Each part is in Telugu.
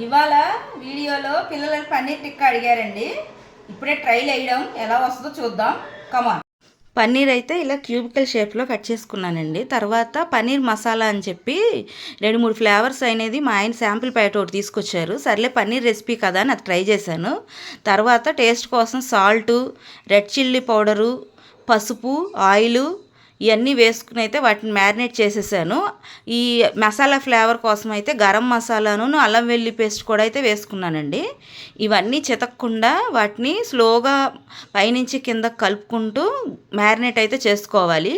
ఇవాళ వీడియోలో పిల్లలు పన్నీర్ టిక్కా అడిగారండి. ఇప్పుడే ట్రైల్ వేయడం ఎలా వస్తుందో చూద్దాం. కమాన్. పన్నీర్ అయితే ఇలా క్యూబికల్ షేప్లో కట్ చేసుకున్నానండి. తర్వాత పన్నీర్ మసాలా అని చెప్పి 2-3 ఫ్లేవర్స్ అనేది మా ఆయన శాంపిల్ ప్యాకెట్ ఒకటి తీసుకొచ్చారు. సర్లే పన్నీర్ రెసిపీ కదా అని అది ట్రై చేశాను. తర్వాత టేస్ట్ కోసం సాల్టు, రెడ్ చిల్లీ పౌడరు, పసుపు, ఆయిలు ఇవన్నీ వేసుకుని అయితే వాటిని మ్యారినేట్ చేసేసాను. ఈ మసాలా ఫ్లేవర్ కోసం అయితే గరం మసాలాను, అల్లం వెల్లి పేస్ట్ కూడా అయితే వేసుకున్నానండి. ఇవన్నీ చితకకుండా వాటిని స్లోగా పైనుంచి కింద కలుపుకుంటూ మ్యారినేట్ అయితే చేసుకోవాలి.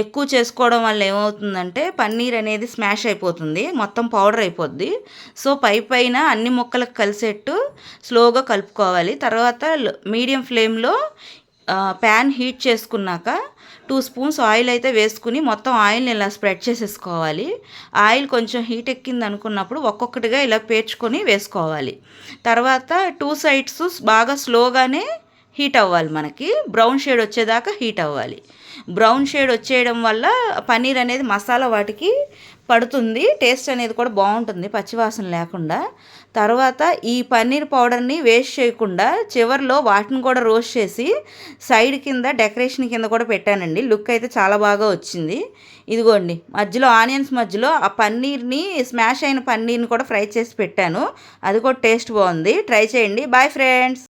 ఎక్కువ చేసుకోవడం వల్ల ఏమవుతుందంటే పన్నీర్ అనేది స్మాష్ అయిపోతుంది, మొత్తం పౌడర్ అయిపోద్ది. సో పైన అన్ని ముక్కలకు కలిసేట్టు స్లోగా కలుపుకోవాలి. తర్వాత మీడియం ఫ్లేమ్లో ప్యాన్ హీట్ చేసుకున్నాక 2 స్పూన్స్ ఆయిల్ అయితే వేసుకుని మొత్తం ఆయిల్ని ఇలా స్ప్రెడ్ చేసేసుకోవాలి. ఆయిల్ కొంచెం హీట్ ఎక్కింది అనుకున్నప్పుడు ఒక్కొక్కటిగా ఇలా పేర్చుకొని వేసుకోవాలి. తర్వాత 2 సైడ్స్ బాగా స్లోగానే హీట్ అవ్వాలి. మనకి బ్రౌన్ షేడ్ వచ్చేదాకా హీట్ అవ్వాలి. బ్రౌన్ షేడ్ వచ్చేయడం వల్ల పన్నీర్ అనేది మసాలా వాటికి పడుతుంది, టేస్ట్ అనేది కూడా బాగుంటుంది పచ్చివాసన లేకుండా. తర్వాత ఈ పన్నీర్ పౌడర్ని వేస్ట్ చేయకుండా చివర్లో వాటిని కూడా రోస్ట్ చేసి సైడ్ కింద డెకరేషన్ కింద కూడా పెట్టానండి. లుక్ అయితే చాలా బాగా వచ్చింది. ఇదిగోండి, మధ్యలో ఆనియన్స్ మధ్యలో ఆ పన్నీర్ని, స్మాష్ అయిన పన్నీర్ని కూడా ఫ్రై చేసి పెట్టాను. అది కూడా టేస్ట్ బాగుంది. ట్రై చేయండి. Bye friends.